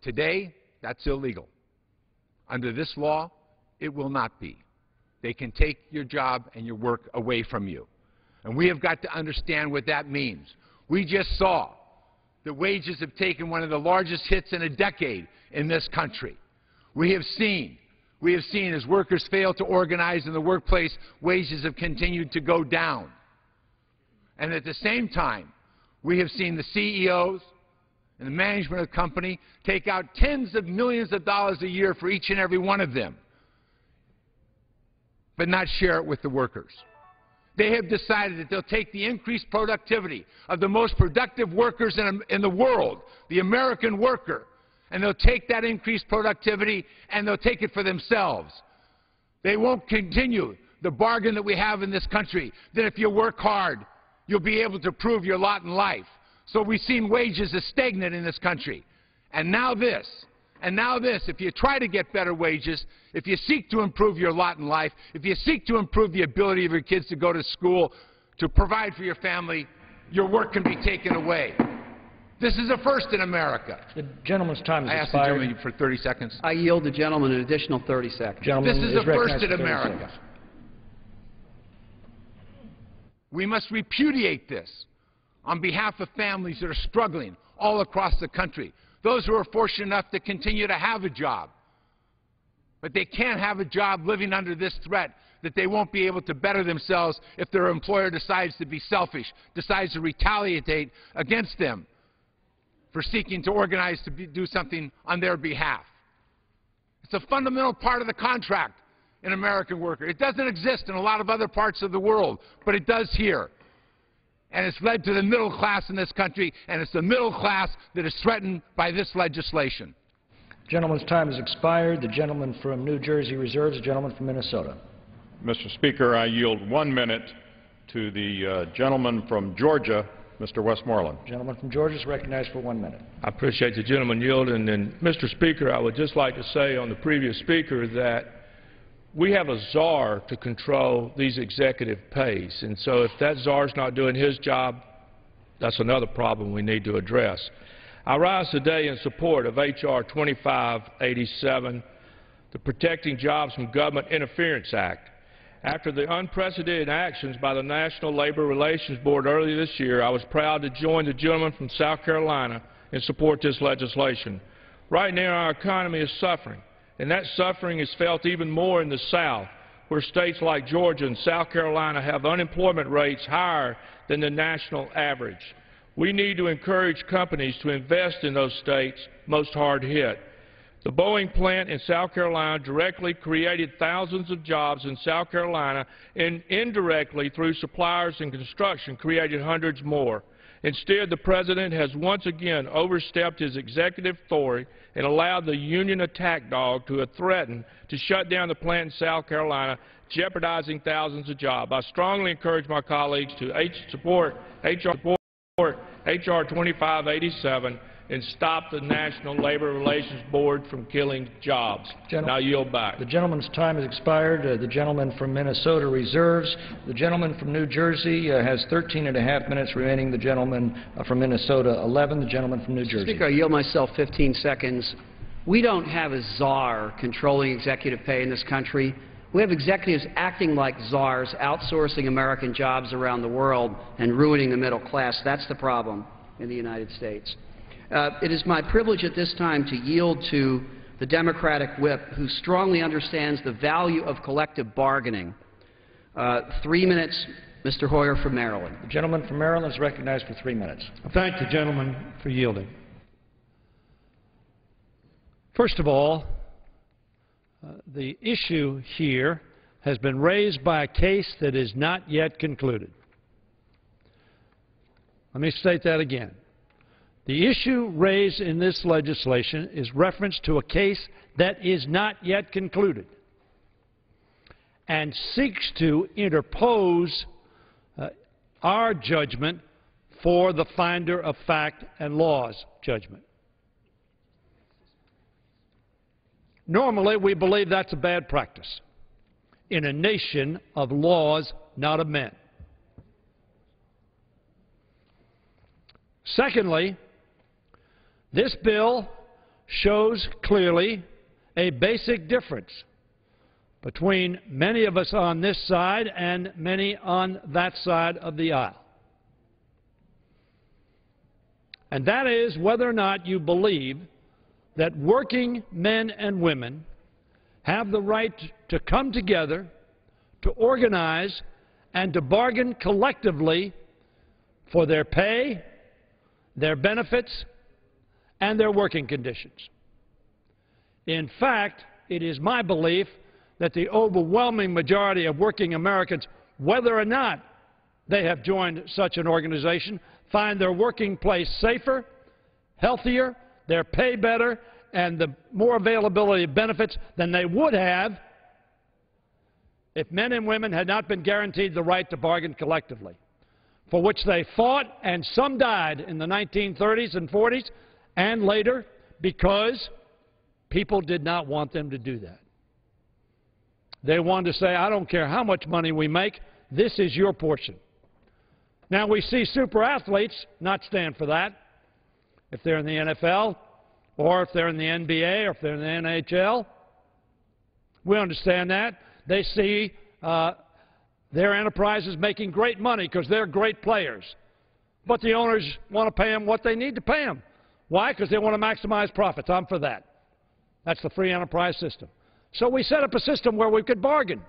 Today, that's illegal. Under this law, it will not be. They can take your job and your work away from you. And we have got to understand what that means. We just saw that wages have taken one of the largest hits in a decade in this country. We have seen as workers fail to organize in the workplace, wages have continued to go down. And at the same time, we have seen the CEOs and the management of the company take out tens of millions of dollars a year for each and every one of them, but not share it with the workers. They have decided that they'll take the increased productivity of the most productive workers in the world, the American worker, and they'll take that increased productivity and they'll take it for themselves. They won't continue the bargain that we have in this country, that if you work hard, you'll be able to prove your lot in life. So we've seen wages as stagnant in this country. And now this. And now this, if you try to get better wages, if you seek to improve your lot in life, if you seek to improve the ability of your kids to go to school, to provide for your family, your work can be taken away. This is a first in America. The gentleman's time has I ask the expired. gentleman for 30 seconds. I yield the gentleman an additional 30 seconds. Gentleman This is a first recognized in for 30 America. seconds. We must repudiate this on behalf of families that are struggling all across the country. Those who are fortunate enough to continue to have a job. But they can't have a job living under this threat that they won't be able to better themselves if their employer decides to be selfish, decides to retaliate against them for seeking to organize to do something on their behalf. It's a fundamental part of the contract in American worker. It doesn't exist in a lot of other parts of the world, but it does here. And it's led to the middle class in this country, and it's the middle class that is threatened by this legislation. Gentleman's time has expired. The gentleman from New Jersey reserves. The gentleman from Minnesota. Mr. Speaker, I yield 1 minute to the gentleman from Georgia, Mr. Westmoreland. The gentleman from Georgia is recognized for 1 minute. I appreciate the gentleman yielding. And, Mr. Speaker, I would just like to say on the previous speaker that we have a czar to control these executive pays. And so if that czar's not doing his job, that's another problem we need to address. I rise today in support of H.R. 2587, the Protecting Jobs from Government Interference Act. After the unprecedented actions by the National Labor Relations Board earlier this year, I was proud to join the gentleman from South Carolina and support this legislation. Right now, our economy is suffering, and that suffering is felt even more in the South, where states like Georgia and South Carolina have unemployment rates higher than the national average. We need to encourage companies to invest in those states most hard hit. The Boeing plant in South Carolina directly created thousands of jobs in South Carolina, and indirectly through suppliers and construction created hundreds more. Instead, the President has once again overstepped his executive authority and allowed the union attack dog to threaten to shut down the plant in South Carolina, jeopardizing thousands of jobs. I strongly encourage my colleagues to support H.R. 2587 and stop the National Labor Relations Board from killing jobs. Now yield back. The gentleman's time has expired. The gentleman from Minnesota reserves. The gentleman from New Jersey has 13.5 minutes remaining. The gentleman from Minnesota, 11. The gentleman from New Jersey. Speaker, I yield myself 15 seconds. We don't have a czar controlling executive pay in this country. We have executives acting like czars, outsourcing American jobs around the world and ruining the middle class. That's the problem in the United States. It is my privilege at this time to yield to the Democratic whip, who strongly understands the value of collective bargaining. 3 minutes, Mr. Hoyer from Maryland. The gentleman from Maryland is recognized for 3 minutes. I thank the gentleman for yielding. First of all, the issue here has been raised by a case that is not yet concluded. Let me state that again. The issue raised in this legislation is reference to a case that is not yet concluded and seeks to interpose our judgment for the finder of fact and law's judgment. Normally, we believe that's a bad practice in a nation of laws, not of men. Secondly, this bill shows clearly a basic difference between many of us on this side and many on that side of the aisle. And that is whether or not you believe that working men and women have the right to come together, to organize, and to bargain collectively for their pay, their benefits, and their working conditions. In fact, it is my belief that the overwhelming majority of working Americans, whether or not they have joined such an organization, find their working place safer, healthier, their pay better, and the more availability of benefits than they would have if men and women had not been guaranteed the right to bargain collectively, for which they fought, and some died in the 1930s and 40s and later, because People did not want them to do that. They wanted to say, I don't care how much money we make, this is your portion. Now, we see super athletes not stand for that. If they're in the NFL, or if they're in the NBA, or if they're in the NHL, we understand that. They see their enterprises making great money because they're great players. But the owners want to pay them what they need to pay them. Why? Because they want to maximize profits. I'm for that. That's the free enterprise system. So we set up a system where we could bargain.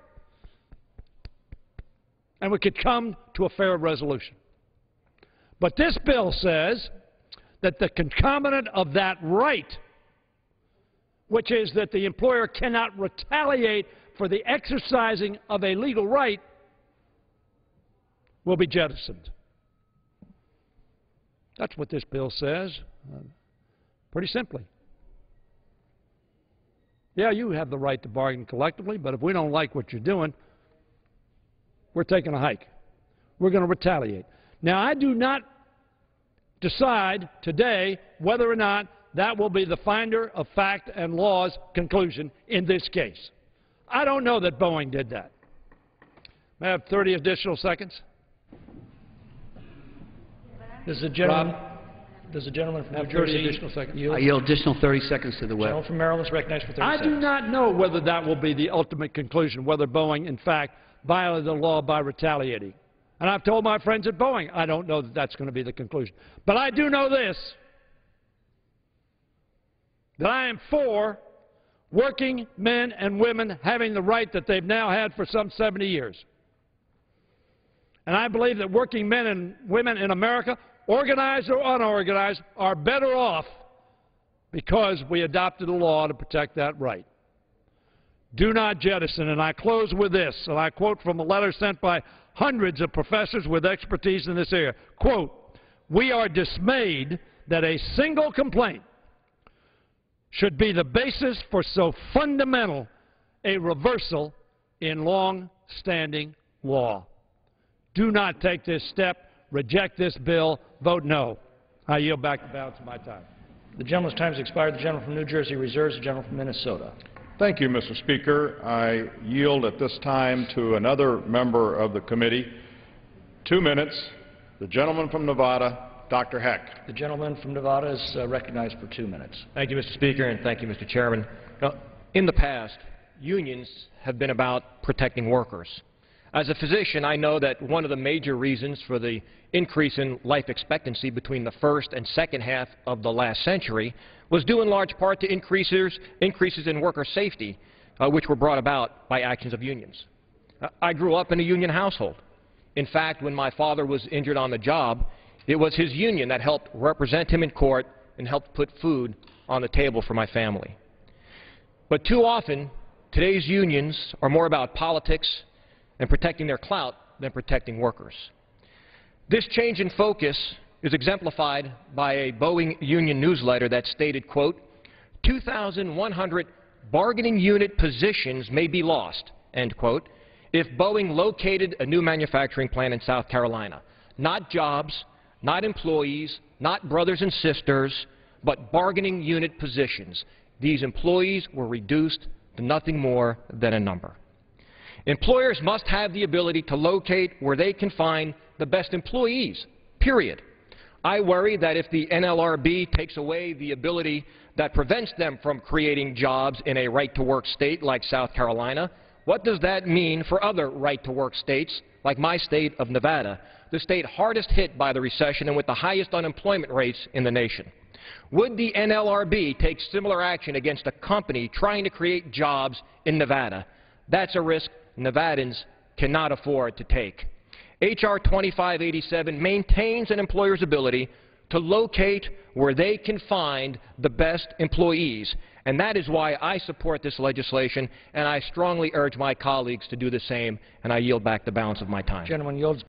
And we could come to a fair resolution. But this bill says that the concomitant of that right, which is that the employer cannot retaliate for the exercising of a legal right, will be jettisoned. That's what this bill says, pretty simply. Yeah, you have the right to bargain collectively, but if we don't like what you're doing, we're taking a hike. We're going to retaliate. Now, I do not decide today whether or not that will be the finder of fact and law's conclusion in this case. I don't know that Boeing did that. May I have 30 additional seconds? Does the gentleman from New Jersey yield? I yield additional 30 seconds to the The web. gentleman from Maryland is recognized for 30 I seconds. do not know whether that will be the ultimate conclusion, whether Boeing, in fact, violated the law by retaliating. And I've told my friends at Boeing, I don't know that that's going to be the conclusion. But I do know this, that I am for working men and women having the right that they've now had for some 70 years. And I believe that working men and women in America, organized or unorganized, are better off because we adopted a law to protect that right. Do not jettison. And I close with this, and I quote from a letter sent by hundreds of professors with expertise in this area. Quote, "We are dismayed that a single complaint should be the basis for so fundamental a reversal in long-standing law. Do not take this step. Reject this bill. Vote no." I yield back the balance of my time. The gentleman's time has expired. The gentleman from New Jersey reserves. The gentleman from Minnesota. Thank you, Mr. Speaker. I yield at this time to another member of the committee. 2 minutes. The gentleman from Nevada, Dr. Heck. The gentleman from Nevada is recognized for 2 minutes. Thank you, Mr. Speaker, and thank you, Mr. Chairman. Now, in the past, unions have been about protecting workers. As a physician, I know that one of the major reasons for the increase in life expectancy between the first and second half of the last century was due in large part to increases in worker safety, which were brought about by actions of unions. I grew up in a union household. In fact, when my father was injured on the job, it was his union that helped represent him in court and helped put food on the table for my family. But too often, today's unions are more about politics and protecting their clout than protecting workers. This change in focus is exemplified by a Boeing union newsletter that stated, quote, 2,100 bargaining unit positions may be lost, end quote, if Boeing located a new manufacturing plant in South Carolina. Not jobs, not employees, not brothers and sisters, but bargaining unit positions. These employees were reduced to nothing more than a number. Employers must have the ability to locate where they can find the best employees, period. I worry that if the NLRB takes away the ability that prevents them from creating jobs in a right-to-work state like South Carolina, what does that mean for other right-to-work states like my state of Nevada, the state hardest hit by the recession and with the highest unemployment rates in the nation? Would the NLRB take similar action against a company trying to create jobs in Nevada? That's a risk Nevadans cannot afford to take. H.R. 2587 maintains an employer's ability to locate where they can find the best employees, and that is why I support this legislation, and I strongly urge my colleagues to do the same, and I yield back the balance of my time. Gentleman yields.